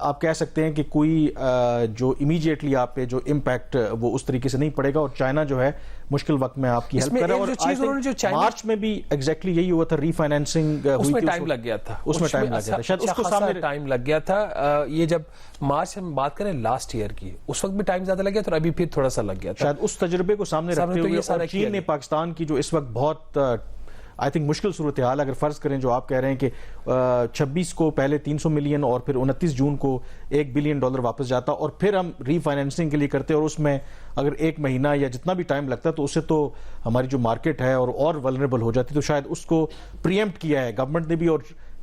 آپ کہہ سکتے ہیں کہ کوئی جو امیجیٹلی آپ پہ جو امپیکٹ وہ اس طریقے سے نہیں پڑے گا, اور چائنا جو ہے مشکل وقت میں آپ کی ہیلپ کر رہا ہے. اور مارچ میں بھی ایگزیکٹلی یہی ہوا تھا, ری فائنینسنگ اس میں ٹائم لگ گیا تھا, اس میں ٹائم لگ گیا تھا, شاید اس کو سامنے ٹائم لگ گیا تھا. یہ جب مارچ ہم بات کریں لاسٹ ایئر کی, اس وقت بھی ٹائم زیادہ لگ گیا تھا, اور ابھی پھر تھوڑا سا لگ گیا تھا. شاید اس تجربے کو سامنے رکھتے ہوئے, اور چین نے پاکستان کی جو اس وقت بہت آئی تھنک مشکل صورتحال, اگر فرض کریں جو آپ کہہ رہے ہیں کہ 26 کو پہلے 300 ملین اور پھر 29 جون کو $1 بلین واپس جاتا, اور پھر ہم ری فائنینسنگ کے لیے کرتے, اور اس میں اگر 1 مہینہ یا جتنا بھی ٹائم لگتا تو اس سے تو ہماری جو مارکیٹ ہے اور ولنریبل ہو جاتی. تو شاید اس کو پریمپٹ کیا ہے گورنمنٹ نے بھی اور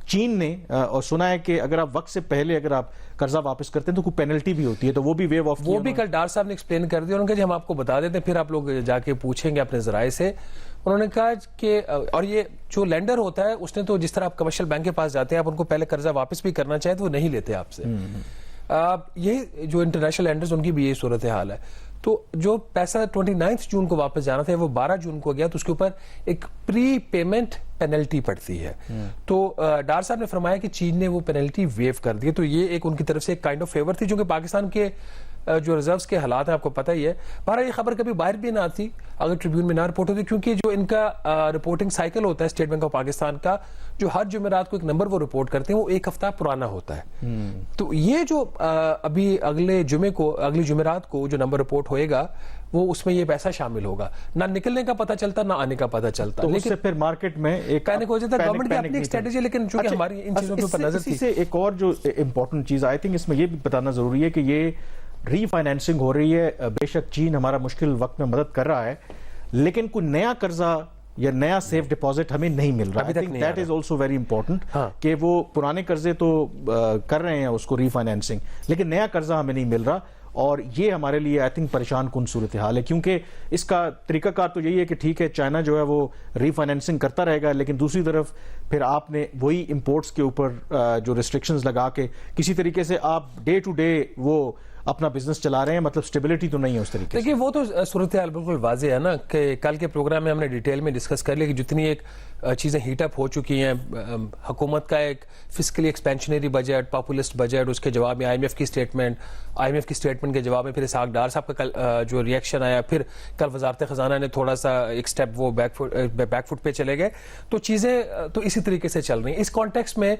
چین نے, اور سنا ہے کہ اگر آپ وقت سے پہلے اگر آپ قرضہ واپس کرتے ہیں تو کوئی پینلٹی بھی ہوتی ہے, تو وہ بھی ویو آف, وہ بھی کل ڈار صاحب نے ایکسپلین کر دیا. انہوں نے کہا ہم آپ کو بتا دیتے ہیں, پھر آپ لوگ جا کے پوچھیں گے اپنے ذرائع سے. انہوں نے کہا کہ, اور یہ جو لینڈر ہوتا ہے اس نے تو جس طرح آپ کمرشل بینک کے پاس جاتے ہیں, آپ ان کو پہلے قرضہ واپس بھی کرنا چاہیں تو وہ نہیں لیتے آپ سے. یہ جو انٹرنیشنل لینڈرز ان کی بھی یہی صورتحال ہے. تو جو پیسہ 29 جون کو واپس جانا تھا وہ 12 جون کو گیا, تو اس کے اوپر ایک پری پیمنٹ پینلٹی پڑتی ہے. تو ڈار صاحب نے فرمایا کہ چین نے وہ پینلٹی ویو کر دی. تو یہ ایک ان کی طرف سے ایک کائنڈ آف فیور تھی, جو کہ پاکستان کے جو ریزروز کے حالات ہیں آپ کو پتہ ہی ہے. بہرحال یہ خبر کبھی باہر بھی نہ آتی اگر ٹریبیون میں نہ رپورٹ ہوتی, کیونکہ جو ان کا رپورٹنگ سائیکل ہوتا ہے اسٹیٹ بینک آف پاکستان کا, جو ہر جمعرات کو ایک نمبر وہ رپورٹ کرتے ہیں, وہ 1 ہفتہ پرانا ہوتا ہے. تو یہ جو ابھی اگلی جمعرات کو جو نمبر رپورٹ ہوئے گا, وہ اس میں یہ پیسہ شامل ہوگا. نہ نکلنے کا پتہ چلتا, نہ آنے کا پتہ چلتا, تو اس سے پھر مارکیٹ میں ایک پینک ہو جاتا ہے. گورنمنٹ کی اپنی ایک اسٹریٹجی, لیکن چونکہ ہماری ان چیزوں کے اوپر نظر تھی. اس سے ایک اور جو امپورٹنٹ چیز آئی تھنک اس میں یہ بھی بتانا ضروری ہے کہ یہ ری فائنینسنگ ہو رہی ہے. بے شک چین ہمارا مشکل وقت میں مدد کر رہا ہے, لیکن کوئی نیا قرضہ یا نیا سیف ڈپازٹ ہمیں نہیں مل رہا. That is also very important کہ وہ پرانے قرضے تو کر رہے ہیں اس کو ری فائنینسنگ, لیکن نیا قرضہ ہمیں نہیں مل رہا. اور یہ ہمارے لیے آئی تھنک پریشان کن صورتحال ہے, کیونکہ اس کا طریقہ کار تو یہی ہے کہ ٹھیک ہے چائنا جو ہے وہ ری فائنینسنگ کرتا رہے گا, لیکن دوسری طرف پھر آپ نے وہی امپورٹس کے اوپر جو ریسٹرکشنز لگا کے کسی طریقے سے آپ ڈے ٹو ڈے وہ اپنا بزنس چلا رہے ہیں, مطلب سٹیبلٹی تو نہیں ہے اس طریقے سے. دیکھیے وہ تو صورتحال بالکل واضح ہے نا, کہ کل کے پروگرام میں ہم نے ڈیٹیل میں ڈسکس کر لیا کہ جتنی ایک چیزیں ہیٹ اپ ہو چکی ہیں, حکومت کا ایک فسکلی ایکسپینشنری بجٹ, پاپولسٹ بجٹ, اس کے جواب میں آئی ایم ایف کی اسٹیٹمنٹ کے جواب میں پھر اسحاق ڈار صاحب کا جو ریئیکشن آیا, پھر کل وزارت خزانہ نے تھوڑا سا ایک سٹیپ وہ بیک فٹ پہ چلے گئے. تو چیزیں تو اسی طریقے سے چل رہی ہیں. اس کانٹیکسٹ میں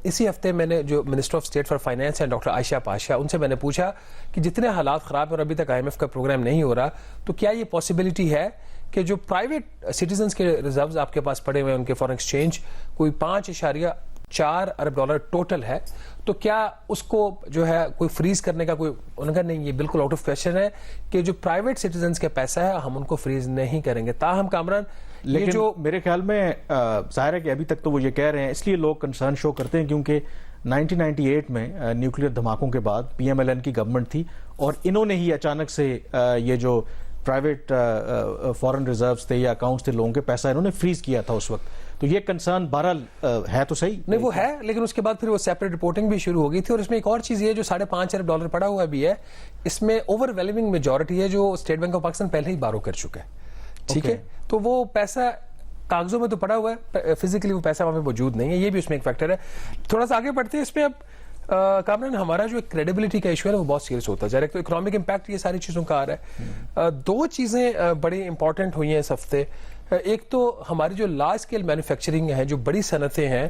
اسی ہفتے میں نے جو minister of state for finance ہیں ڈاکٹر عائشہ پاشا, ان سے میں نے پوچھا کہ جتنے حالات خراب ہیں اور ابھی تک آئی ایم ایف کا پروگرام نہیں ہو رہا, تو کیا یہ پاسبلٹی ہے کہ جو پرائیویٹ سٹیزنز کے ریزروز آپ کے پاس پڑے ہوئے ہیں ان کے فارن ایکسچینج کوئی $5.4 ارب ٹوٹل ہے, تو کیا اس کو جو ہے کوئی فریز کرنے کا کوئی, انہوں نے کہا نہیں, یہ بالکل آؤٹ آف کویسچن ہے کہ جو پرائیویٹ سٹیزنز کا پیسہ ہے ہم ان کو فریز نہیں کریں گے. تاہم کامران, لیکن جو میرے خیال میں ظاہر ہے کہ ابھی تک تو وہ یہ کہہ رہے ہیں, اس لیے لوگ کنسرن شو کرتے ہیں کیونکہ 1998 میں نیوکلیر دھماکوں کے بعد پی ایم ایل این کی گورنمنٹ تھی, اور انہوں نے ہی اچانک سے یہ جو پرائیویٹ فارن ریزروز تھے یا اکاؤنٹس تھے لوگوں کے پیسہ انہوں نے فریز کیا تھا اس وقت. تو یہ کنسرن بہرحال ہے تو صحیح نہیں, وہ ہے, لیکن اس کے بعد پھر وہ سیپریٹ رپورٹنگ بھی شروع ہو گئی تھی. اور اس میں ایک اور چیز یہ جو $5.5 ارب پڑا ہوا بھی ہے, اس میں اوور ویلمنگ میجورٹی ہے جو اسٹیٹ بینک آف پاکستان پہلے ہی بارو کر چکا ہے. ٹھیک ہے, تو وہ پیسہ کاغذوں میں تو پڑا ہوا ہے, فزیکلی وہ پیسہ وہاں پہ موجود نہیں ہے, یہ بھی اس میں ایک فیکٹر ہے. تھوڑا سا آگے بڑھتے ہیں اس پہ. اب کامران, ہمارا جو کریڈیبلٹی کا ایشو ہے وہ بہت سیریس ہوتا ہے. ظاہر ہے تو اکنامک امپیکٹ یہ ساری چیزوں کا آ رہا ہے. 2 چیزیں بڑی امپورٹنٹ ہوئی ہیں اس ہفتے. ایک تو ہماری جو لارج اسکیل مینوفیکچرنگ ہے, جو بڑی صنعتیں ہیں,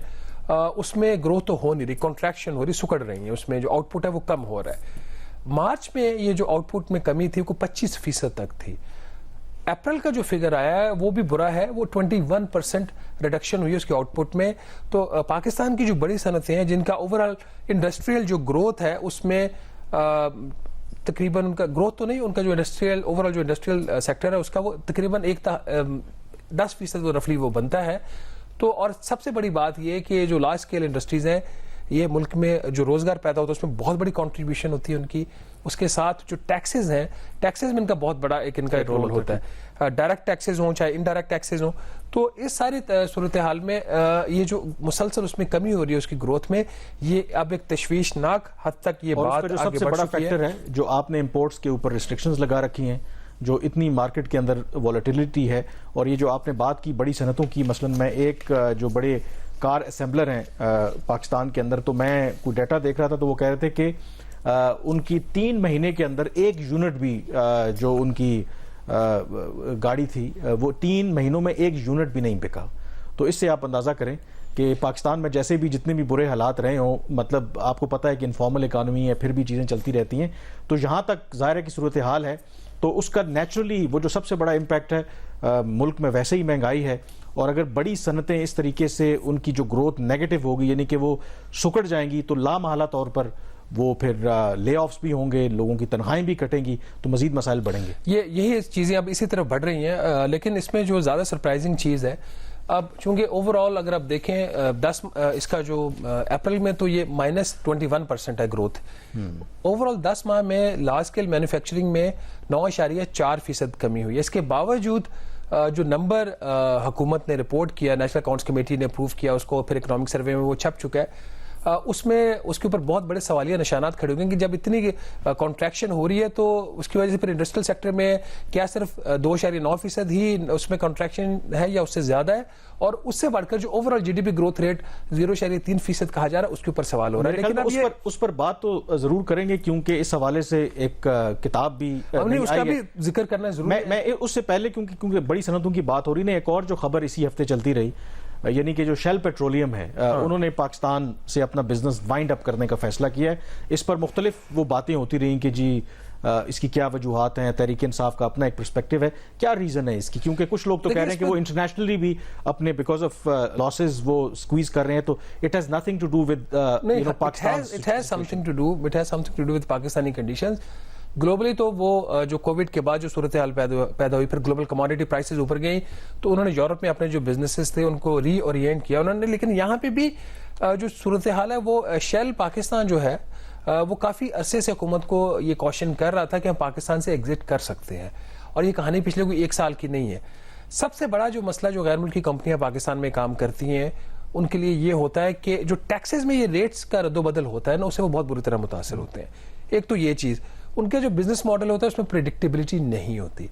اس میں گروتھ تو ہو نہیں رہی, کنٹریکشن ہو رہی, سکڑ رہی ہیں, اس میں جو آؤٹ پٹ ہے وہ کم ہو رہا ہے. مارچ میں یہ جو آؤٹ پٹ میں کمی تھی وہ 25% تک تھی. اپریل کا جو فگر آیا ہے وہ بھی برا ہے, وہ 21% ریڈکشن ہوئی اس کے آؤٹ پٹ میں. تو پاکستان کی جو بڑی صنعتیں ہیں جن کا اوورآل انڈسٹریل جو گروتھ ہے اس میں تقریباً ان کا گروتھ تو نہیں, ان کا جو انڈسٹریل اوورآل جو انڈسٹریل سیکٹر ہے اس کا وہ تقریباً 10% وہ رفلی وہ بنتا ہے. تو اور سب سے بڑی بات یہ کہ جو لارج اسکیل انڈسٹریز ہیں, یہ ملک میں جو روزگار پیدا ہوتا ہے اس میں بہت بڑی کنٹریبیوشن ہوتی ہے ان کی. اس کے ساتھ جو ٹیکسز ہیں, ٹیکسز میں ان کا بہت بڑا ایک ان کا رول ہوتا ہے, ڈائریکٹ ٹیکسز ہوں چاہے انڈائریکٹ ٹیکسز ہوں. تو اس ساری صورتحال میں یہ جو مسلسل اس میں کمی ہو رہی ہے اس کی گروتھ میں, یہ اب ایک تشویشناک حد تک یہ بات جو سب سے بڑا فیکٹر ہے جو آپ نے امپورٹس کے اوپر ریسٹرکشنز لگا رکھی ہیں, جو اتنی مارکیٹ کے اندر والیٹیلیٹی ہے, اور یہ جو آپ نے بات کی بڑی صنعتوں کی, مثلا میں ایک جو بڑے کار اسمبلر ہیں پاکستان کے اندر. تو میں کوئی ڈیٹا دیکھ رہا تھا تو وہ کہہ رہے تھے کہ ان کی 3 مہینے کے اندر 1 یونٹ بھی جو ان کی گاڑی تھی وہ 3 مہینوں میں 1 یونٹ بھی نہیں بکا. تو اس سے آپ اندازہ کریں کہ پاکستان میں جیسے بھی جتنے بھی برے حالات رہے ہوں, مطلب آپ کو پتہ ہے کہ انفارمل اکانومی ہے, پھر بھی چیزیں چلتی رہتی ہیں. تو جہاں تک ظاہر کی صورتحال ہے تو اس کا نیچرلی وہ جو سب سے بڑا امپیکٹ ہے, ملک میں ویسے ہی مہنگائی ہے, اور اگر بڑی صنعتیں اس طریقے سے ان کی جو گروتھ نیگیٹو ہوگی, یعنی کہ وہ سکڑ جائیں گی, تو لامحالہ طور پر وہ پھر لے آفس بھی ہوں گے, لوگوں کی تنخواہیں بھی کٹیں گی, تو مزید مسائل بڑھیں گے. یہی چیزیں اب اسی طرف بڑھ رہی ہیں. لیکن اس میں جو زیادہ سرپرائزنگ چیز ہے, اب چونکہ اوور آل اگر آپ دیکھیں اس کا جو اپریل میں تو یہ -21% ہے گروتھ. اوور آل 10 ماہ میں لارج اسکیل مینوفیکچرنگ میں 9.4% کمی ہوئی ہے. اس کے باوجود جو نمبر حکومت نے رپورٹ کیا, نیشنل اکاؤنٹس کمیٹی نے اپروو کیا اس کو, پھر اکنامک سروے میں وہ چھپ چکا ہے, اس میں اس کے اوپر بہت بڑے سوالیہ نشانات کھڑے ہوئے ہیں کہ جب اتنی کانٹریکشن ہو رہی ہے تو اس کی وجہ سے پھر انڈسٹریل سیکٹر میں کیا صرف 2.9% ہی اس میں کانٹریکشن ہے یا اس سے زیادہ ہے, اور اس سے بڑھ کر جو over all GDP growth rate 0.3% کہا جا رہا ہے, اس کے اوپر سوال ہو رہا ہے. لیکن اس پر بات تو ضرور کریں گے, کیونکہ اس حوالے سے ایک کتاب بھی اس کا بھی ذکر کرنا ضروری ہے. میں اس سے پہلے کیونکہ بڑی صنعتوں کی بات ہو رہی ہے, ایک اور جو خبر اسی ہفتے چلتی رہی, یعنی کہ جو شیل پیٹرولیم ہے, انہوں نے پاکستان سے اپنا بزنس وائنڈ اپ کرنے کا فیصلہ کیا ہے. اس پر مختلف وہ باتیں ہوتی رہیں کہ جی اس کی کیا وجوہات ہیں, تحریک انصاف کا اپنا ایک پرسپیکٹو ہے, کیا ریزن ہے اس کی, کیونکہ کچھ لوگ تو کہہ رہے ہیں کہ وہ انٹرنیشنلی بھی اپنے بیکاز آف لاسز وہ سکویز کر رہے ہیں, تو it has nothing to do with Pakistan, it has something to do with Pakistani conditions. Globally تو وہ جو کووڈ کے بعد جو صورتحال پیدا ہوئی, پھر گلوبل کموڈٹی پرائسز اوپر گئیں, تو انہوں نے یورپ میں اپنے جو بزنسز تھے ان کو ری اورینٹ کیا انہوں نے. لیکن یہاں پہ بھی جو صورتحال ہے وہ شیل پاکستان جو ہے وہ کافی عرصے سے حکومت کو یہ کوشچن کر رہا تھا کہ ہم پاکستان سے ایگزٹ کر سکتے ہیں, اور یہ کہانی پچھلے کوئی 1 سال کی نہیں ہے. سب سے بڑا جو مسئلہ جو غیر ملکی کمپنیاں پاکستان میں کام کرتی ہیں ان کے لیے یہ ہوتا ہے کہ جو ٹیکسز میں یہ ریٹس کا رد و بدل ہوتا ہے نا, اس سے وہ بہت بری طرح متاثر ہوتے ہیں. ایک تو یہ چیز, ان کے جو بزنس ماڈل ہوتا ہے اس میں پریڈکٹیبلٹی نہیں ہوتی.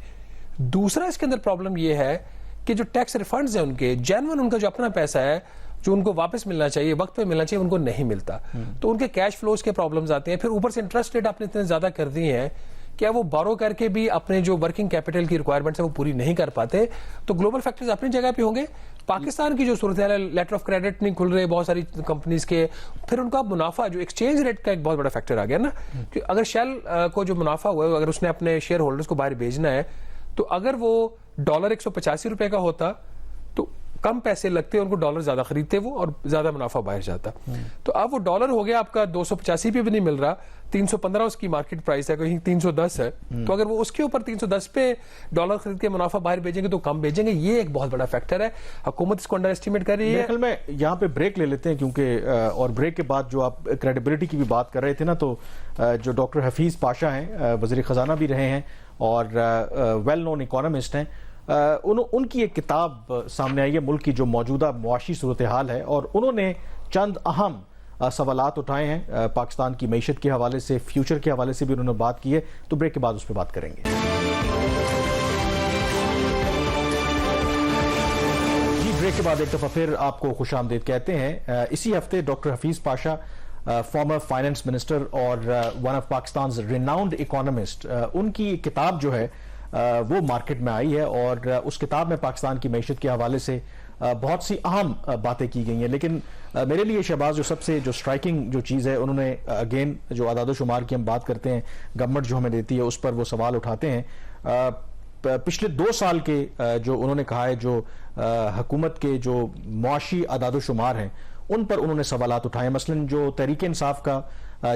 دوسرا اس کے اندر پرابلم یہ ہے کہ جو ٹیکس ریفنڈز ہیں ان کے جینون, ان کا جو اپنا پیسہ ہے جو ان کو واپس ملنا چاہیے, وقت پہ ملنا چاہیے, ان کو نہیں ملتا. تو ان کے کیش فلوز کے پرابلمز آتے ہیں. پھر اوپر سے انٹرسٹ ریٹ آپ نے اتنے زیادہ کر دی ہیں کہ وہ بارو کر کے بھی اپنے جو ورکنگ کیپٹل کی ریکوائرمنٹس ہے وہ پوری نہیں کر پاتے. تو گلوبل فیکٹرز اپنی جگہ پہ ہوں گے. پاکستان کی جو صورتحال ہے, لیٹر آف کریڈٹ نہیں کھل رہے بہت ساری کمپنیز کے, پھر ان کا منافع جو ایکسچینج ریٹ کا ایک بہت بڑا فیکٹر آ گیا نا, کہ اگر شیل کو جو منافع ہوا ہے اگر اس نے اپنے شیئر ہولڈرز کو باہر بھیجنا ہے, تو اگر وہ $185 کا ہوتا تو کم پیسے لگتے, ان کو ڈالر زیادہ خریدتے وہ, اور زیادہ منافع باہر جاتا. تو اب وہ ڈالر ہو گیا آپ کا 285 پہ بھی نہیں مل رہا, 315 اس کی مارکیٹ پرائس ہے, کہیں 310 ہے. تو اگر وہ اس کے اوپر 310 پہ ڈالر خرید کے منافع باہر بھیجیں گے تو کم بھیجیں گے. یہ ایک بہت بڑا فیکٹر ہے. حکومت اس کو انڈر ایسٹیمیٹ کر رہی ہے. میرے میں یہاں پہ بریک لے لیتے ہیں, کیونکہ اور بریک کے بعد جو آپ کریڈیبلٹی کی بھی بات کر رہے تھے نا, تو جو ڈاکٹر حفیظ پاشا ہیں, وزیر خزانہ بھی رہے ہیں اور ویل نون اکانومسٹ ہیں, ان کی ایک کتاب سامنے آئی ہے, ملک کی جو موجودہ معاشی صورتحال ہے, اور انہوں نے چند اہم سوالات اٹھائے ہیں پاکستان کی معیشت کے حوالے سے, فیوچر کے حوالے سے بھی انہوں نے بات کی ہے. تو بریک کے بعد اس پہ بات کریں گے. جی, بریک کے بعد ایک دفعہ پھر آپ کو خوش آمدید کہتے ہیں. اسی ہفتے doctor Hafeez Pasha, former finance minister اور one of Pakistan's renowned economist, ان کی کتاب جو ہے وہ مارکیٹ میں آئی ہے, اور اس کتاب میں پاکستان کی معیشت کے حوالے سے بہت سی اہم باتیں کی گئی ہیں. لیکن میرے لیے شہباز جو سب سے جو سٹرائکنگ جو چیز ہے, انہوں نے اگین جو اعداد و شمار کی ہم بات کرتے ہیں, گورنمنٹ جو ہمیں دیتی ہے اس پر وہ سوال اٹھاتے ہیں. پچھلے 2 سال کے جو انہوں نے کہا ہے جو حکومت کے جو معاشی اعداد و شمار ہیں ان پر انہوں نے سوالات اٹھائے. مثلاً جو تحریک انصاف کا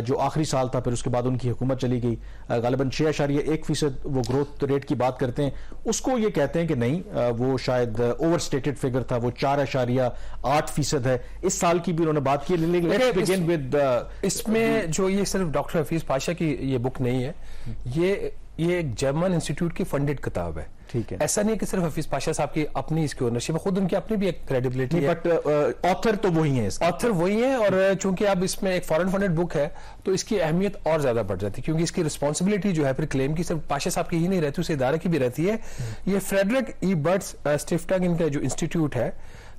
جو آخری سال تھا, پھر اس کے بعد ان کی حکومت چلی گئی, غالباً 6.1% وہ گروتھ ریٹ کی بات کرتے ہیں. اس کو یہ کہتے ہیں کہ نہیں, وہ شاید اوور سٹیٹڈ فگر تھا, وہ 4.8% ہے. اس سال کی بھی انہوں نے بات کی. اس میں جو یہ صرف ڈاکٹر حفیظ پاشا کی یہ بک نہیں ہے, یہ ایک جرمن انسٹیٹیوٹ کی فنڈڈ کتاب ہے. ٹھیک ہے, ایسا نہیں کہ صرف حفیظ پاشا صاحب کی اپنی اس کی اونرشپ ہے, خود ان کی اپنی بھی ایک کریڈیبلٹی ہے, بٹ آتھر تو وہی ہیں, آتھر وہی ہیں. اور چونکہ اب اس میں ایک فارن فنڈڈ بک ہے تو اس کی اہمیت اور زیادہ بڑھ جاتی ہے, کیونکہ اس کی رسپانسبلٹی جو ہے پھر کلیم کی صرف پاشا صاحب کی ہی نہیں رہتی, اس ادارے کی بھی رہتی ہے. یہ فریڈرک ای برٹس اسٹیفٹنگ ان کا جو انسٹیٹیوٹ ہے,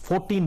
$14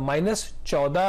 -14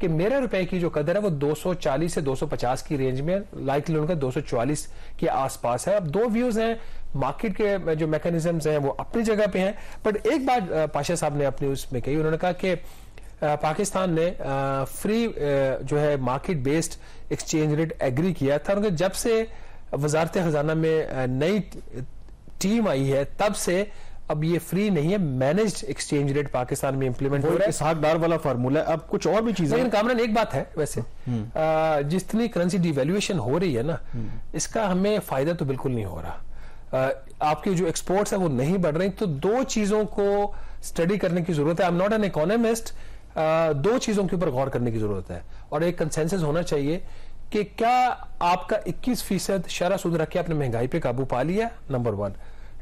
کہ میرے روپے کی جو قدر ہے وہ 240 سے 250 کی رینج میں, لائکلی ان کا 244 کے آس پاس ہے. اب دو ویوز ہیں, مارکیٹ کے جو میکانزمز ہیں وہ اپنی جگہ پہ ہیں, بٹ ایک بات پاشا صاحب نے اپنی اس میں کہی, انہوں نے کہا کہ پاکستان نے فری جو ہے market based exchange rate agree کیا تھا. جب سے وزارت خزانہ میں نئی ٹیم آئی ہے تب سے اب یہ فری نہیں ہے, مینجڈ ایکسچینج ریٹ پاکستان میں امپلیمنٹ ہو رہا ہے. اسحاق ڈار والا فارمولا ہے. اب کچھ اور بھی چیزیں, لیکن کامران ایک بات ہے ویسے, جتنی کرنسی ڈی ویلیویشن ہو رہی ہے نا, اس کا ہمیں فائدہ تو بالکل نہیں ہو رہا. آپ کی جو ایکسپورٹس ہیں وہ نہیں بڑھ رہی, تو دو چیزوں کو اسٹڈی کرنے کی ضرورت ہے. I am not an economist. دو چیزوں کے اوپر غور کرنے کی ضرورت ہے, اور ایک کنسنسس ہونا چاہیے کہ کیا آپ کا 21% شرح سود رکھ کے آپ نے مہنگائی پہ قابو پا لیا, نمبر 1.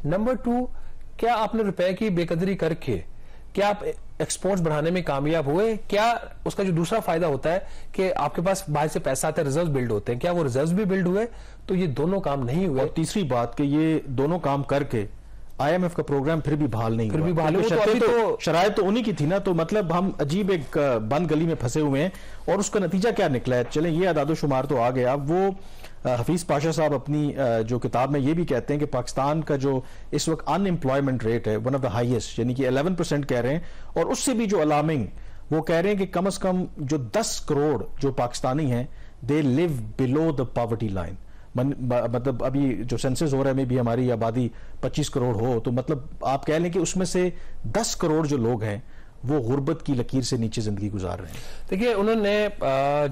نمبر 2, کیا آپ نے روپے کی بے قدری کر کے کیا آپ ایکسپورٹس بڑھانے میں کامیاب ہوئے؟ کیا اس کا جو دوسرا فائدہ ہوتا ہے کہ آپ کے پاس باہر سے پیسہ آتا ہے, ریزروز بلڈ ہوتے ہیں, کیا وہ ریزروز بھی بلڈ ہوئے؟ تو یہ دونوں کام نہیں ہوئے. اور تیسری بات کہ یہ دونوں کام کر کے آئی ایم ایف کا پروگرام پھر بھی بحال نہیں ہوا. شرائط تو انہی کی تھی نا, تو مطلب ہم عجیب ایک بند گلی میں پھنسے ہوئے ہیں. اور اس کا نتیجہ کیا نکلا ہے؟ چلیں یہ اعداد و شمار تو آ گیا. اب وہ حفیظ پاشا صاحب اپنی جو کتاب میں یہ بھی کہتے ہیں کہ پاکستان کا جو اس وقت ان امپلائمنٹ ریٹ ہے ون آف دا ہائیسٹ, یعنی کہ 11% کہہ رہے ہیں. اور اس سے بھی جو الارمنگ, وہ کہہ رہے ہیں کہ کم از کم جو 10 کروڑ جو پاکستانی ہیں دے لیو بلو دا پاورٹی لائن. مطلب ابھی جو سینسس ہو رہا ہے میں بھی ہماری آبادی 25 کروڑ ہو, تو مطلب آپ کہہ لیں کہ اس میں سے 10 کروڑ جو لوگ ہیں وہ غربت کی لکیر سے نیچے زندگی گزار رہے ہیں. دیکھیے انہوں نے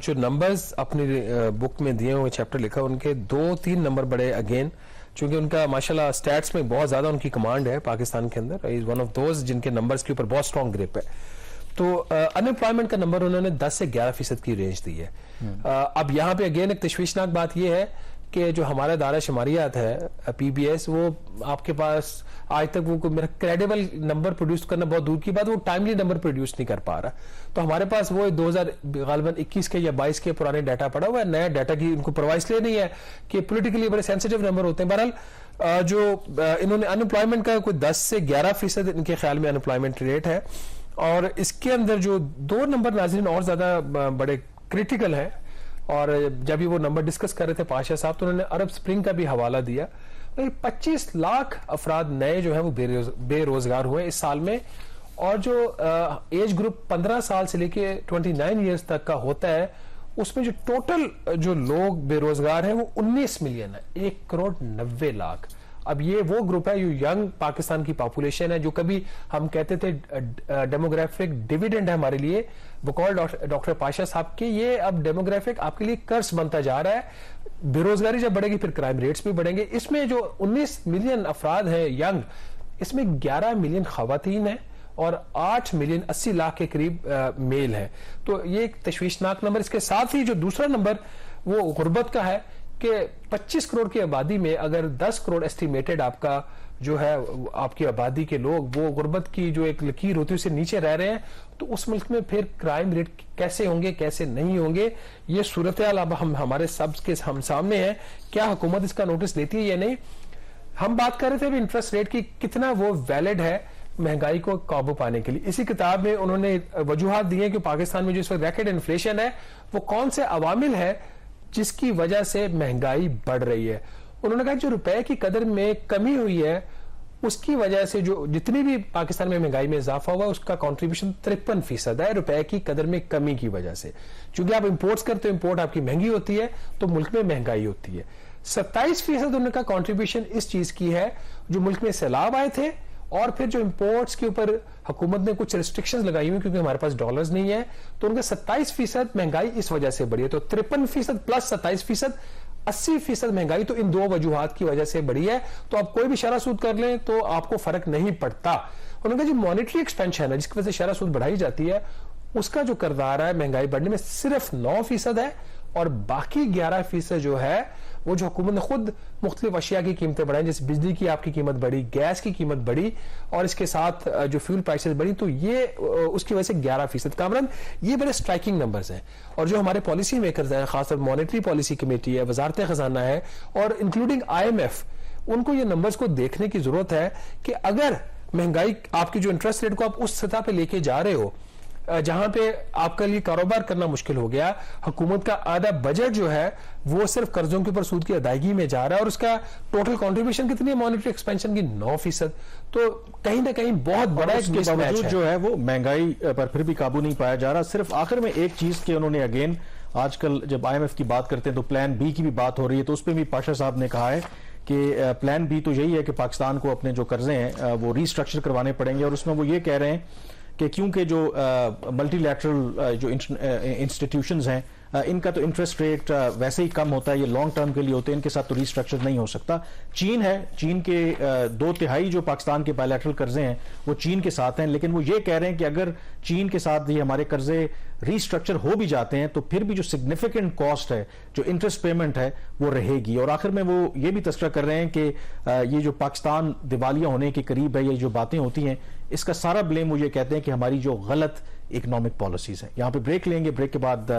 جو نمبرز اپنی بک میں دیے ہوئے, چیپٹر لکھا, ان کے 2-3 نمبر بڑے اگین, چونکہ ان کا ماشاءاللہ سٹیٹس میں بہت زیادہ ان کی کمانڈ ہے پاکستان کے اندر, از ون آف دوز جن کے نمبرز کے اوپر بہت اسٹرانگ گرپ ہے. تو ان امپلائمنٹ کا نمبر انہوں نے 10 سے 11% کی رینج دی ہے. اب یہاں پہ اگین ایک تشویشناک بات یہ ہے کہ جو ہمارا دائرہ شماریات ہے پی بی ایس, وہ آپ کے پاس آج تک وہ میرا کریڈیبل نمبر پروڈیوس کرنا بہت دور کی بات, وہ ٹائملی نمبر پروڈیوس نہیں کر پا رہا. تو ہمارے پاس وہ 2021 کے یا 22 کے پرانے ڈیٹا پڑا ہوا ہے, نیا ڈیٹا کی ان کو پرووائز لے نہیں ہے کہ پولیٹیکلی بڑے سینسیٹیو نمبر ہوتے ہیں. بہرحال جو انہوں نے ان امپلائمنٹ کا کوئی 10 سے 11% ان کے خیال میں ان امپلائمنٹ ریٹ ہے. اور اس کے اندر جو 2 نمبر ناظرین اور زیادہ بڑے کریٹیکل ہیں, اور جب وہ نمبر ڈسکس کر رہے تھے پاشا صاحب تو انہوں نے عرب سپرنگ کا بھی حوالہ دیا. 25 لاکھ افراد نئے جو ہیں وہ بے روزگار ہوئے اس سال میں, اور جو ایج گروپ 15 سال سے لے کے 29 ایئرز تک کا ہوتا ہے اس میں جو ٹوٹل جو لوگ بے روزگار ہیں وہ 19 ملین ہے, 1,90,00,000. اب یہ وہ گروپ ہے جو ینگ پاکستان کی پاپولیشن ہے, جو کبھی ہم کہتے تھے ڈیموگرافک ڈیویڈنڈ ہے ہمارے لیے بقول ڈاکٹر پاشا صاحب کے, یہ اب ڈیموگرافک آپ کے لیے قرض بنتا جا رہا ہے. بے روزگاری جب بڑھے گی پھر کرائم ریٹس بھی بڑھیں گے. اس میں جو 19 ملین افراد ہیں ینگ, اس میں 11 ملین خواتین ہیں اور 8 ملین 80 لاکھ کے قریب میل ہیں. تو یہ ایک تشویشناک نمبر. اس کے ساتھ ہی جو دوسرا نمبر وہ غربت کا ہے کہ 25 کروڑ کی آبادی میں اگر 10 کروڑ ایسٹیمیٹڈ آپ کا جو ہے آپ کی آبادی کے لوگ وہ غربت کی جو ایک لکیر ہوتی ہے اس سے نیچے رہ رہے ہیں, تو اس ملک میں پھر کرائم ریٹ کیسے ہوں گے, کیسے نہیں ہوں گے, یہ صورتحال اب ہمارے سب کے ہم سامنے ہے. کیا حکومت اس کا نوٹس لیتی ہے یا نہیں؟ ہم بات کر رہے تھے انٹرسٹ ریٹ کی کتنا وہ ویلڈ ہے مہنگائی کو قابو پانے کے لیے. اسی کتاب میں انہوں نے وجوہات دی ہیں کہ پاکستان میں جو اس وقت ریکڈ انفلیشن ہے وہ کون سے عوامل ہے جس کی وجہ سے مہنگائی بڑھ رہی ہے. انہوں نے کہا جو روپے کی قدر میں کمی ہوئی ہے اس کی وجہ سے جو جتنی بھی پاکستان میں مہنگائی میں اضافہ ہوا اس کا کنٹریبیوشن 53% ہے روپے کی قدر میں کمی کی وجہ سے. چونکہ آپ امپورٹس کرتے ہو, امپورٹ آپ کی مہنگی ہوتی ہے تو ملک میں مہنگائی ہوتی ہے. 27% انہوں کا کنٹریبیوشن اس چیز کی ہے جو ملک میں سیلاب آئے تھے, اور پھر جو امپورٹس کے اوپر حکومت نے کچھ ریسٹرکشنز لگائی ہوئی کیونکہ ہمارے پاس ڈالرز نہیں ہے, تو ان کا 27% مہنگائی اس وجہ سے بڑھی ہے. تو 53% پلس 27%, 80% مہنگائی تو ان دو وجوہات کی وجہ سے بڑھی ہے. تو آپ کوئی بھی شرح سود کر لیں تو آپ کو فرق نہیں پڑتا. انہوں نے کہا جو مانیٹری ایکسپینشن ہے جس کی وجہ سے شرح سود بڑھائی جاتی ہے اس کا جو کردار ہے مہنگائی بڑھنے میں صرف 9% ہے, اور باقی 11% جو ہے وہ جو حکومت نے خود مختلف اشیاء کی قیمتیں بڑھائیں, جیسے بجلی کی آپ کی قیمت بڑھی, گیس کی قیمت بڑھی, اور اس کے ساتھ جو فیول پرائسز بڑھی, تو یہ اس کی وجہ سے 11%. کامران یہ بڑے سٹرائکنگ نمبرز ہیں, اور جو ہمارے پالیسی میکرز ہیں, خاص طور مانیٹری پالیسی کمیٹی ہے, وزارت خزانہ ہے, اور انکلوڈنگ IMF, ان کو یہ نمبرز کو دیکھنے کی ضرورت ہے کہ اگر مہنگائی آپ کی جو انٹرسٹ ریٹ کو آپ اس سطح پہ لے کے جا رہے ہو جہاں پہ آپ کے لیے کاروبار کرنا مشکل ہو گیا. حکومت کا آدھا بجٹ جو ہے وہ صرف قرضوں کے اوپر سود کی ادائیگی میں جا رہا ہے, اور اس کا ٹوٹل کنٹریبیوشن کتنی ہے مانیٹری ایکسپینشن کی 9%. تو کہیں نہ کہیں بہت بڑا ایک مس میچ ہے. جو ہے وہ مہنگائی پر پھر بھی قابو نہیں پایا جا رہا. صرف آخر میں ایک چیز کہ انہوں نے اگین آج کل جب آئی ایم ایف کی بات کرتے ہیں تو پلان بی کی بھی بات ہو رہی ہے, تو اس پہ بھی پاشا صاحب نے کہا ہے کہ پلان بی تو یہی ہے کہ پاکستان کو اپنے جو قرضے ہیں وہ ری اسٹرکچر کروانے پڑیں گے, اور اس میں وہ یہ کہہ رہے ہیں کہ کیونکہ جو ملٹی لیٹرل جو انسٹیٹیوشنز ہیں ان کا تو انٹرسٹ ریٹ ویسے ہی کم ہوتا ہے, یہ لانگ ٹرم کے لیے ہوتے ہیں, ان کے ساتھ تو ری اسٹرکچر نہیں ہو سکتا. چین ہے, چین کے 2/3 جو پاکستان کے بائیلیٹرل قرضے ہیں وہ چین کے ساتھ ہیں, لیکن وہ یہ کہہ رہے ہیں کہ اگر چین کے ساتھ یہ ہمارے قرضے ری اسٹرکچر ہو بھی جاتے ہیں تو پھر بھی جو سگنیفیکنٹ کاسٹ ہے, جو انٹرسٹ پیمنٹ ہے وہ رہے گی. اور آخر میں وہ یہ بھی تذکرہ کر رہے ہیں کہ یہ جو پاکستان دیوالیہ ہونے کے قریب ہے, یہ جو باتیں ہوتی ہیں اس کا سارا بلیم وہ یہ کہتے ہیں کہ ہماری جو غلط اکنامک پالیسیز ہیں. یہاں پہ بریک لیں گے, بریک کے بعد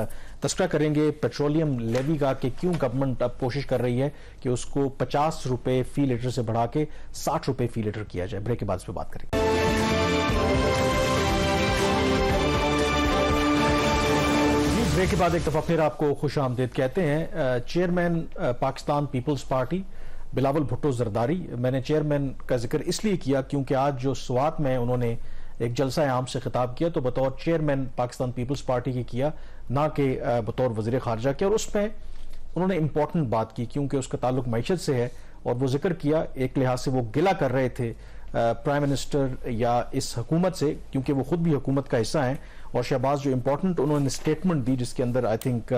تذکرہ کریں گے پیٹرولیم لیوی کا کہ کیوں گورنمنٹ اب کوشش کر رہی ہے کہ اس کو 50 روپے فی لیٹر سے بڑھا کے 60 روپے فی لیٹر کیا جائے. بریک کے بعد اس پہ بات کریں گے. بریک کے بعد ایک دفعہ پھر آپ کو خوش آمدید کہتے ہیں. چیئرمین پاکستان پیپلز پارٹی بلاول بھٹو زرداری, میں نے چیئرمین کا ذکر اس لیے کیا کیونکہ آج جو سوات میں انہوں نے ایک جلسہ عام سے خطاب کیا تو بطور چیئرمین پاکستان پیپلز پارٹی کی کیا, نہ کہ بطور وزیر خارجہ کے, اور اس میں انہوں نے امپورٹنٹ بات کی کیونکہ اس کا تعلق معیشت سے ہے, اور وہ ذکر کیا ایک لحاظ سے وہ گلہ کر رہے تھے پرائم منسٹر یا اس حکومت سے کیونکہ وہ خود بھی حکومت کا حصہ ہیں. اور شہباز جو امپورٹنٹ انہوں نے اسٹیٹمنٹ دی جس کے اندر آئی تھنک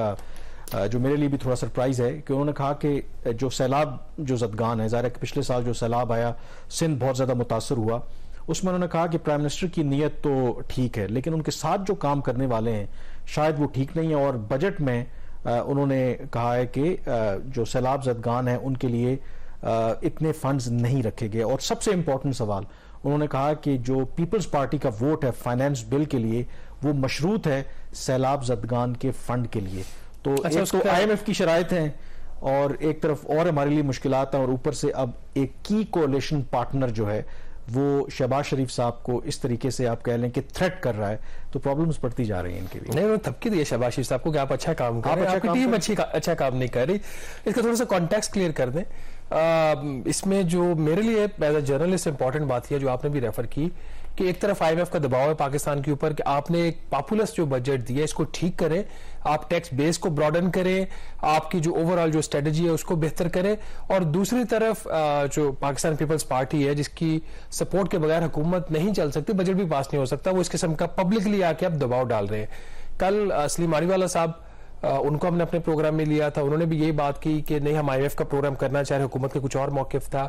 جو میرے لیے بھی تھوڑا سرپرائز ہے کہ انہوں نے کہا کہ جو سیلاب جو زدگان ہے, ظاہر ہے کہ پچھلے سال جو سیلاب آیا سندھ بہت زیادہ متاثر ہوا, اس میں انہوں نے کہا کہ پرائم منسٹر کی نیت تو ٹھیک ہے لیکن ان کے ساتھ جو کام کرنے والے ہیں شاید وہ ٹھیک نہیں ہے. اور بجٹ میں انہوں نے کہا ہے کہ جو سیلاب زدگان ہیں ان کے لیے اتنے فنڈز نہیں رکھے گئے. اور سب سے امپورٹنٹ سوال انہوں نے کہا کہ جو پیپلز پارٹی کا ووٹ ہے فائنانس بل کے لیے وہ مشروط ہے سیلاب زدگان کے فنڈ کے لیے. تو ایک تو آئی ایم ایف کی شرائط ہیں اور ایک طرف اور ہمارے لیے مشکلات ہیں, اور اوپر سے اب ایک کی کولیشن پارٹنر جو ہے وہ شہباز شریف صاحب کو اس طریقے سے آپ کہہ لیں کہ تھریٹ کر رہا ہے, تو پرابلمز پڑتی جا رہی ہیں ان کے بھی. نہیں, تھپکی دی ہے شہباز شریف صاحب کو کہ آپ اچھا کام کر رہے ہیں, آپ کی ٹیم اچھا کام نہیں کر رہی. اس کا تھوڑا سا کانٹیکسٹ کلیئر کر دیں. اس میں جو میرے لیے ایز اے جرنلسٹ امپورٹنٹ بات ہے جو آپ نے بھی ریفر کی کہ ایک طرف آئی ایم ایف کا دباؤ ہے پاکستان کے اوپر کہ آپ نے ایک پاپولس جو بجٹ دیا ہے اس کو ٹھیک کریں, آپ ٹیکس بیس کو براڈن کریں, آپ کی جو اوور آل جو اسٹریٹجی ہے اس کو بہتر کریں, اور دوسری طرف جو پاکستان پیپلز پارٹی ہے جس کی سپورٹ کے بغیر حکومت نہیں چل سکتی, بجٹ بھی پاس نہیں ہو سکتا, وہ اس قسم کا پبلکلی آ کے اب دباؤ ڈال رہے ہیں. کل سلیم مانی والا صاحب ان کو ہم نے اپنے پروگرام میں لیا تھا, انہوں نے بھی یہی بات کی کہ نہیں ہم آئی ایم ایف کا پروگرام کرنا چاہ رہے, حکومت کے کچھ اور موقف تھا.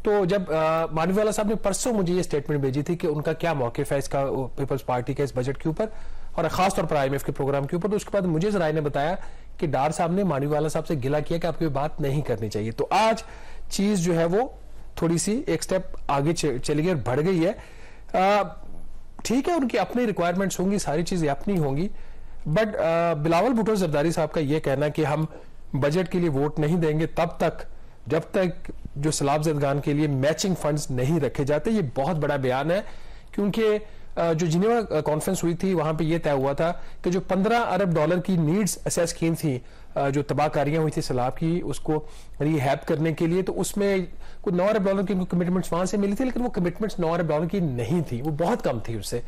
تو جب مانی والا صاحب نے پرسوں مجھے یہ سٹیٹمنٹ بھیجی تھی کہ ان کا کیا موقف ہے اس کا پیپلز پارٹی کے اس بجٹ کے اوپر اور خاص طور پر آئی ایم ایف کے پروگرام کے اوپر, تو اس کے بعد مجھے ذرائع نے بتایا کہ ڈار صاحب نے مانی والا صاحب سے گلہ کیا کہ آپ کی بات نہیں کرنی چاہیے. تو آج چیز جو ہے وہ تھوڑی سی ایک سٹیپ آگے چلی گئی اور بڑھ گئی ہے. ٹھیک ہے ان کی اپنی ریکوائرمنٹس ہوں گی, ساری چیزیں اپنی ہوں گی, بٹ بلاول بھٹو زرداری صاحب کا یہ کہنا کہ ہم بجٹ کے لیے ووٹ نہیں دیں گے تب تک جب تک جو سیلاب زدگان کے لیے میچنگ فنڈز نہیں رکھے جاتے, یہ بہت بڑا بیان ہے. کیونکہ جو جنیوا کانفرنس ہوئی تھی وہاں پہ یہ طے ہوا تھا کہ جو $15 ارب کی نیڈز اسیس کی تھیں, جو تباہ کاریاں ہوئی تھی سیلاب کی اس کو ری ہیپ کرنے کے لیے, تو اس میں کوئی $9 ارب کی کمٹمنٹس وہاں سے ملی تھی, لیکن وہ کمٹمنٹس $9 ارب کی نہیں تھی, وہ بہت کم تھی. اس سے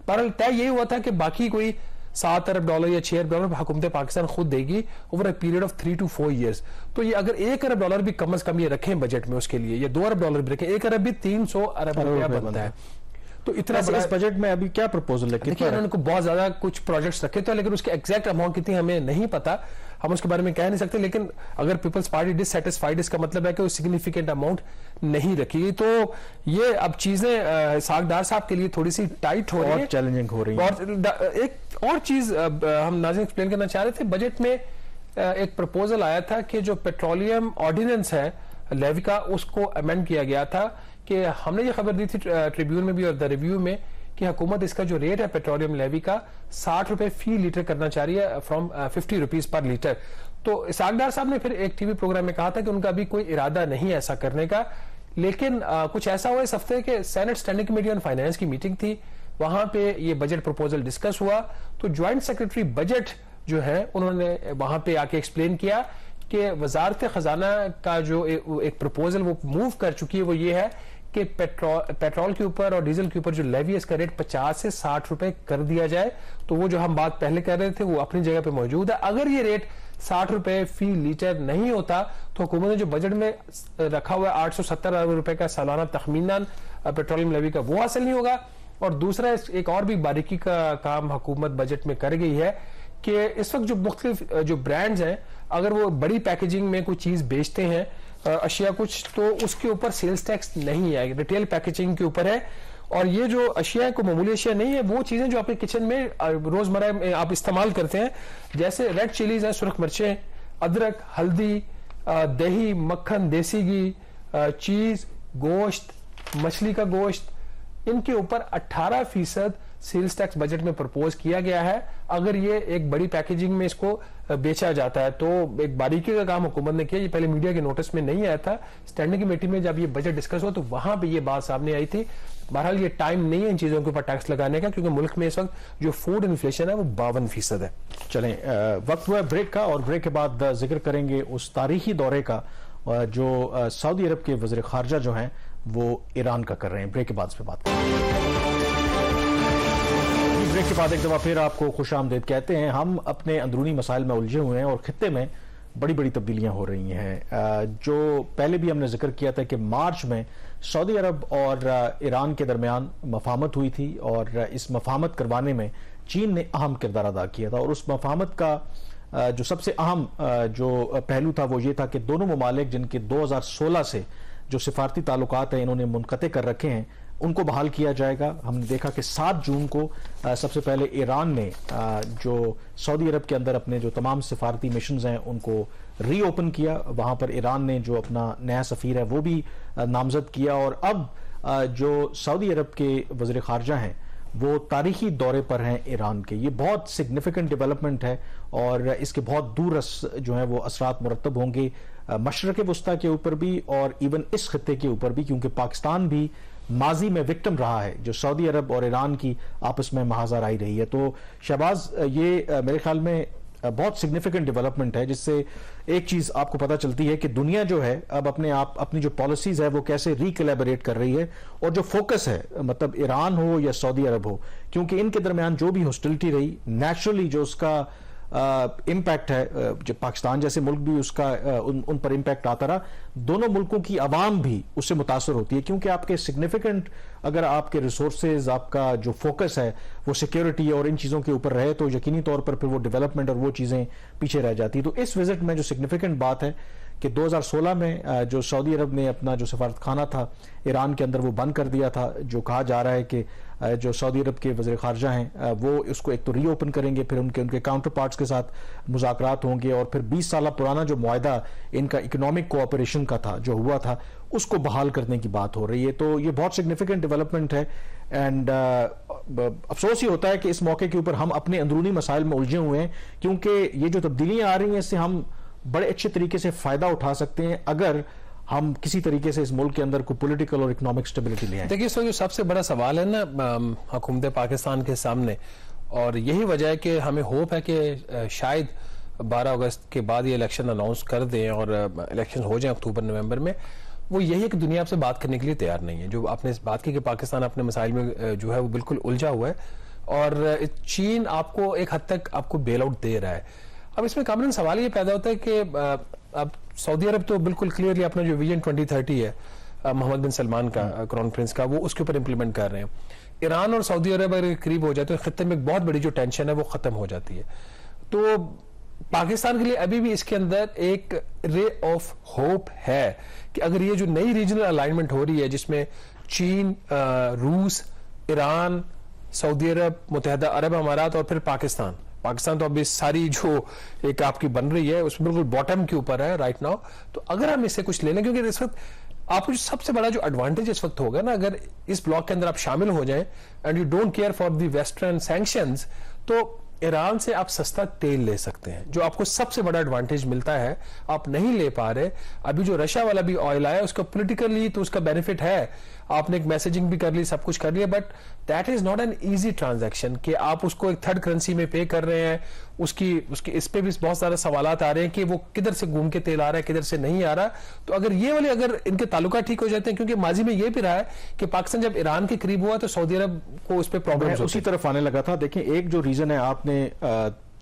بہرحال طے یہ ہوا تھا کہ باقی کوئی $7 ارب یا $6 ارب حکومت پاکستان خود دے گی over a period of 3 to 4 years. تو یہ اگر $1 ارب بھی کم از کم یہ رکھیں بجٹ میں اس کے لیے, یا $2 ارب بھی رکھیں, $1 ارب بھی $300 ارب بنتا ہے. تو اتنا اس بجٹ میں ابھی کیا پروپوزل ہے؟ دیکھیں انہوں نے بہت زیادہ کچھ پروجیکٹس رکھے تھے لیکن اس کے ایگزیکٹ اماؤنٹ کتنی ہمیں نہیں پتا, ہم اس کے بارے میں کہہ نہیں سکتے. لیکن اگر پیپلز پارٹی ڈس سیٹسفائیڈ اس کا مطلب ہے کہ وہ سگنیفیکنٹ اماؤنٹ نہیں رکھی گئی. تو یہ اب چیزیں اسحاق ڈار صاحب کے لیے تھوڑی سی ٹائٹ ہو رہی ہیں, چیلنجنگ ہو رہی ہیں. اور ایک اور چیز ہم ناظرین ایکسپلین کرنا چاہ رہے تھے, بجٹ میں ایک پرپوزل آیا تھا کہ جو پیٹرولیم آرڈیننس ہے لیوی کا اس کو امینڈ کیا گیا تھا. کہ ہم نے یہ خبر دی تھی ٹریبیون میں بھی اور دا ریویو میں کہ حکومت اس کا جو ریٹ ہے پیٹرولیم لیوی کا 60 روپے فی لیٹر کرنا چاہ رہی ہے فرام 50 روپیز پر لیٹر. تو اسحاق ڈار صاحب نے پھر ایک ٹی وی پروگرام میں کہا تھا کہ ان کا بھی کوئی ارادہ نہیں ایسا کرنے کا, لیکن کچھ ایسا ہوا اس ہفتے کہ senate standing committee on finance کی میٹنگ تھی وہاں پہ یہ بجٹ پروپوزل ڈسکس ہوا. تو جوائنٹ سیکرٹری بجٹ جو ہے انہوں نے وہاں پہ آ کے ایکسپلین کیا کہ وزارت خزانہ کا جو ایک پروپوزل وہ موو کر چکی ہے وہ یہ ہے کہ پیٹرول کے اوپر اور ڈیزل کے اوپر جو لیوی ہے اس کا ریٹ 50 سے 60 روپے کر دیا جائے. تو وہ جو ہم بات پہلے کر رہے تھے وہ اپنی جگہ پہ موجود ہے. اگر یہ ریٹ 60 روپے فی لیٹر نہیں ہوتا تو حکومت نے جو بجٹ میں رکھا ہوا ہے 870 ارب روپے کا سالانہ تخمیناً پیٹرولیم لیوی کا وہ حاصل نہیں ہوگا. اور دوسرا ایک اور بھی باریکی کا کام حکومت بجٹ میں کر گئی ہے کہ اس وقت جو مختلف جو برانڈز ہیں اگر وہ بڑی پیکیجنگ میں کوئی چیز بیچتے ہیں اشیاء کچھ تو اس کے اوپر سیلز ٹیکس نہیں ہے, ریٹیل پیکیجنگ کے اوپر ہے. اور یہ جو اشیاء کو معمولی اشیاء نہیں ہے وہ چیزیں جو اپنے کچن میں روزمرہ میں آپ استعمال کرتے ہیں جیسے ریڈ چلیز ہیں, سرخ مرچیں, ادرک, ہلدی, دہی, مکھن, دیسی گھی, چیز, گوشت, مچھلی کا گوشت, ان کے اوپر 18% سیلز ٹیکس بجٹ میں پرپوز کیا گیا ہے اگر یہ ایک بڑی پیکیجنگ میں اس کو بیچا جاتا ہے. تو ایک باریکی کا کام حکومت نے کیا, یہ پہلے میڈیا کے نوٹس میں نہیں آیا تھا. اسٹینڈنگ کمیٹی میں جب یہ بجٹ ڈسکس ہوا تو وہاں پہ یہ بات سامنے آئی تھی. بہرحال یہ ٹائم نہیں ہے ان چیزوں کے اوپر ٹیکس لگانے کا کیونکہ ملک میں اس وقت جو فوڈ انفلیشن ہے وہ 52% ہے. چلیں وقت ہوا ہے بریک کا, اور بریک کے بعد ذکر کریں گے اس تاریخی دورے کا جو سعودی عرب کے وزیر خارجہ جو ہیں وہ ایران کا کر رہے ہیں. بریک کے بعد اس پہ بات کریں گے. بریک کے بعد ایک دفعہ پھر آپ کو خوش آمدید کہتے ہیں. ہم اپنے اندرونی مسائل میں الجھے ہوئے ہیں اور خطے میں بڑی بڑی تبدیلیاں ہو رہی ہیں. جو پہلے بھی ہم نے ذکر کیا تھا کہ مارچ میں سعودی عرب اور ایران کے درمیان مفاہمت ہوئی تھی اور اس مفاہمت کروانے میں چین نے اہم کردار ادا کیا تھا. اور اس مفاہمت کا جو سب سے اہم جو پہلو تھا وہ یہ تھا کہ دونوں ممالک جن کے 2016 سے جو سفارتی تعلقات ہیں انہوں نے منقطع کر رکھے ہیں ان کو بحال کیا جائے گا. ہم نے دیکھا کہ 7 جون کو سب سے پہلے ایران نے جو سعودی عرب کے اندر اپنے جو تمام سفارتی مشنز ہیں ان کو ری اوپن کیا. وہاں پر ایران نے جو اپنا نیا سفیر ہے وہ بھی نامزد کیا. اور اب جو سعودی عرب کے وزیر خارجہ ہیں وہ تاریخی دورے پر ہیں ایران کے. یہ بہت سگنیفیکنٹ ڈیولپمنٹ ہے اور اس کے بہت دور جو ہیں وہ اثرات مرتب ہوں گے مشرق وسطیٰ کے اوپر بھی اور ایون اس خطے کے اوپر بھی, کیونکہ پاکستان بھی ماضی میں وکٹم رہا ہے جو سعودی عرب اور ایران کی آپس میں محاذ آرائی رہی ہے. تو شہباز یہ میرے خیال میں بہت سگنیفیکنٹ ڈیولپمنٹ ہے جس سے ایک چیز آپ کو پتہ چلتی ہے کہ دنیا جو ہے اب اپنی جو پالیسیز ہے وہ کیسے ریکلیبریٹ کر رہی ہے اور جو فوکس ہے مطلب ایران ہو یا سعودی عرب ہو, کیونکہ ان کے درمیان جو بھی ہاسٹیلٹی رہی نیچرلی جو اس کا امپیکٹ ہے جب پاکستان جیسے ملک بھی اس کا ان پر امپیکٹ آتا رہا, دونوں ملکوں کی عوام بھی اس سے متاثر ہوتی ہے کیونکہ آپ کے سگنیفیکنٹ اگر آپ کے ریسورسز آپ کا جو فوکس ہے وہ سیکیورٹی اور ان چیزوں کے اوپر رہے تو یقینی طور پر پھر وہ ڈیولپمنٹ اور وہ چیزیں پیچھے رہ جاتی. تو اس وزٹ میں جو سگنیفیکنٹ بات ہے کہ 2016 میں جو سعودی عرب نے اپنا جو سفارت خانہ تھا ایران کے اندر وہ بند کر دیا تھا. جو کہا جا رہا ہے کہ جو سعودی عرب کے وزیر خارجہ ہیں وہ اس کو ایک تو ری اوپن کریں گے, پھر ان کے کاؤنٹر پارٹس کے ساتھ مذاکرات ہوں گے اور پھر 20 سالہ پرانا جو معاہدہ ان کا اکنامک کوآپریشن کا تھا جو ہوا تھا اس کو بحال کرنے کی بات ہو رہی ہے. تو یہ بہت سگنیفیکنٹ ڈیولپمنٹ ہے اینڈ افسوس یہ ہوتا ہے کہ اس موقع کے اوپر ہم اپنے اندرونی مسائل میں الجھے ہوئے ہیں کیونکہ یہ جو تبدیلیاں آ رہی ہیں اس سے ہم بڑے اچھے طریقے سے فائدہ اٹھا سکتے ہیں اگر ہم کسی طریقے سے اس ملک کے اندر کوئی پولیٹیکل اور اکنامک سٹیبلٹی لے آئیں. دیکھیے اس وقت جو سب سے بڑا سوال ہے نا حکومت پاکستان کے سامنے, اور یہی وجہ ہے کہ ہمیں ہوپ ہے کہ شاید 12 اگست کے بعد یہ الیکشن اناؤنس کر دیں اور الیکشن ہو جائیں اکتوبر نومبر میں, وہ یہی ہے کہ دنیا آپ سے بات کرنے کے لیے تیار نہیں ہے. جو آپ نے اس بات کی کہ پاکستان اپنے مسائل میں جو ہے وہ بالکل الجھا ہوا ہے اور چین آپ کو ایک حد تک آپ کو بیل آؤٹ دے رہا ہے. اب اس میں کامن سوال یہ پیدا ہوتا ہے کہ اب سعودی عرب تو بالکل کلیئرلی اپنا جو ویژن 2030 ہے محمد بن سلمان کا کرون پرنس کا وہ اس کے اوپر امپلیمنٹ کر رہے ہیں. ایران اور سعودی عرب اگر قریب ہو جاتے ہیں خطے میں ایک بہت بڑی جو ٹینشن ہے وہ ختم ہو جاتی ہے. تو پاکستان کے لیے ابھی بھی اس کے اندر ایک رے آف ہوپ ہے کہ اگر یہ جو نئی ریجنل الائنمنٹ ہو رہی ہے جس میں چین, روس, ایران, سعودی عرب, متحدہ عرب امارات اور پھر پاکستان تو اب اس ساری جو ایک آپ کی بن رہی ہے اس میں بالکل باٹم کے اوپر ہے رائٹ ناؤ. تو اگر ہم اس سے کچھ لے لیں کیونکہ اس وقت آپ کو جو سب سے بڑا جو ایڈوانٹیج اس وقت ہوگا نا اگر اس بلاک کے اندر آپ شامل ہو جائیں and you don't care for the western sanctions, تو ایران سے آپ سستا تیل لے سکتے ہیں جو آپ کو سب سے بڑا ایڈوانٹیج ملتا ہے. آپ نہیں لے پا رہے. ابھی جو رشیا والا بھی آئل آیا اس کا پولیٹیکلی تو اس کا بینیفٹ ہے آپ نے ایک میسیجنگ بھی کر لی, سب کچھ کر لیا, but that is not an easy transaction کہ آپ اس کو ایک تھرڈ کرنسی میں پے کر رہے ہیں. اس کی اس پہ بھی بہت سارے سوالات آ رہے ہیں کہ وہ کدھر سے گھوم کے تیل آ رہا ہے, کدھر سے نہیں آ رہا. تو اگر یہ والے اگر ان کے تعلقات ٹھیک ہو جاتے ہیں, کیونکہ ماضی میں یہ بھی رہا ہے کہ پاکستان جب ایران کے قریب ہوا تو سعودی عرب کو اس پہ پرابلم اسی طرف آنے لگا تھا. دیکھیں ایک جو ریزن ہے, آپ نے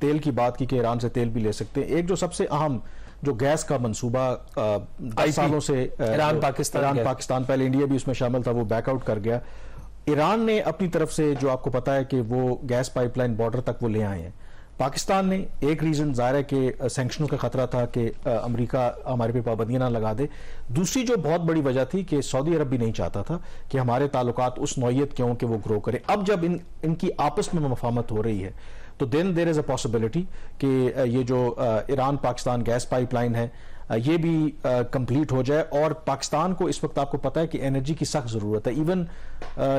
تیل کی بات کی کہ ایران سے تیل بھی لے سکتے ہیں, ایک جو سب سے اہم جو گیس کا منصوبہ 10 سالوں سے ایران پاکستان, پہلے انڈیا بھی اس میں شامل تھا, وہ بیک آؤٹ کر گیا. ایران نے اپنی طرف سے جو آپ کو پتا ہے کہ وہ گیس پائپ لائن بارڈر تک وہ لے آئے ہیں. پاکستان نے ایک ریزن ظاہر ہے کہ سینکشنوں کا خطرہ تھا کہ امریکہ ہمارے پہ پابندیاں نہ لگا دے. دوسری جو بہت بڑی وجہ تھی کہ سعودی عرب بھی نہیں چاہتا تھا کہ ہمارے تعلقات اس نوعیت کے ہوں کہ وہ گرو کرے. اب جب ان کی آپس میں مفاہمت ہو رہی ہے تو دین دیر از اے پاسبلٹی کہ یہ جو Iran Pakistan gas pipeline ہے یہ بھی کمپلیٹ ہو جائے. اور پاکستان کو اس وقت آپ کو پتا ہے کہ انرجی کی سخت ضرورت ہے. ایون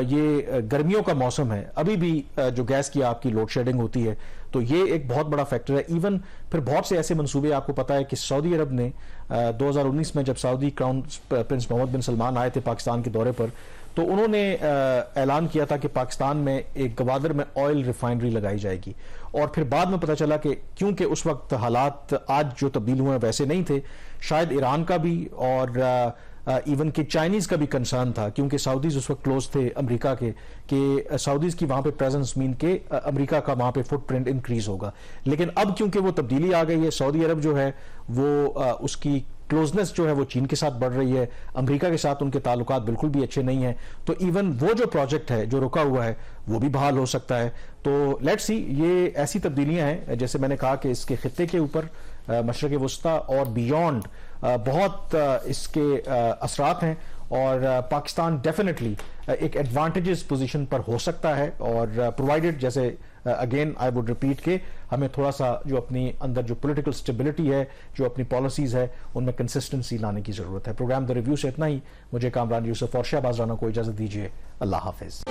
یہ گرمیوں کا موسم ہے, ابھی بھی جو گیس کی آپ کی لوڈ شیڈنگ ہوتی ہے, تو یہ ایک بہت بڑا فیکٹر ہے. ایون پھر بہت سے ایسے منصوبے آپ کو پتا ہے کہ سعودی عرب نے 2019 میں جب سعودی کراؤن پرنس محمد بن سلمان آئے تھے پاکستان کے دورے پر, تو انہوں نے اعلان کیا تھا کہ پاکستان میں ایک گوادر میں آئل ریفائنری لگائی جائے گی. اور پھر بعد میں پتا چلا کہ کیونکہ اس وقت حالات آج جو تبدیل ہوئے ہیں ویسے نہیں تھے, شاید ایران کا بھی اور ایون کہ چائنیز کا بھی کنسرن تھا, کیونکہ سعودیز اس وقت کلوز تھے امریکہ کے, کہ سعودیز کی وہاں پہ پریزنس مین کہ امریکہ کا وہاں پہ فٹ پرنٹ انکریز ہوگا. لیکن اب کیونکہ وہ تبدیلی آ گئی ہے, سعودی عرب جو ہے وہ اس کی کلوزنس جو ہے وہ چین کے ساتھ بڑھ رہی ہے, امریکہ کے ساتھ ان کے تعلقات بالکل بھی اچھے نہیں ہیں. تو ایون وہ جو پروجیکٹ ہے جو رکا ہوا ہے وہ بھی بحال ہو سکتا ہے. تو لیٹس سی, یہ ایسی تبدیلیاں ہیں جیسے میں نے کہا کہ اس کے خطے کے اوپر مشرق وسطیٰ اور بیونڈ بہت اس کے اثرات ہیں, اور پاکستان ڈیفینیٹلی ایک ایڈوانٹیجز پوزیشن پر ہو سکتا ہے, اور پرووائڈڈ جیسے اگین آئی وڈ ریپیٹ کہ ہمیں تھوڑا سا جو اپنی اندر جو پولیٹیکل سٹیبلٹی ہے, جو اپنی پالیسیز ہے, ان میں کنسسٹنسی لانے کی ضرورت ہے. پروگرام دا ریویو سے اتنا ہی. مجھے کامران یوسف اور شہباز رانا کو اجازت دیجیے. اللہ حافظ.